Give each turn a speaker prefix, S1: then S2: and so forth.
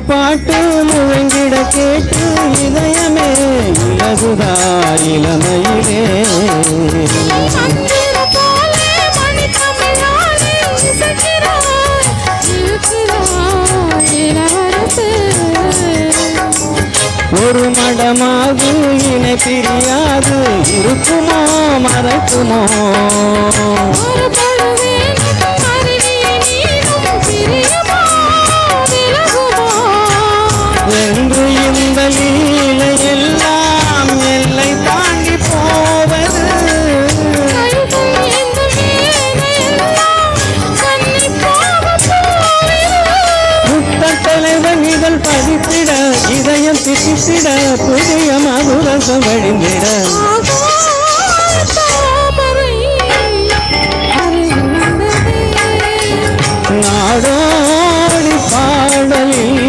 S1: பாட்டு முழங்கிட கேட்டு இதயமே இலகுதா இளமையிலே ஒரு மடமாகு இணை பிரியாது இருக்குமோ மறக்குமோ என்று இந்த லீலை எல்லாம் எல்லை தாண்டி போவது முத்த தலைவன் இதழ் பதித்திட இதயம் திட்டிட புதிய மதுரசம் வழிந்திட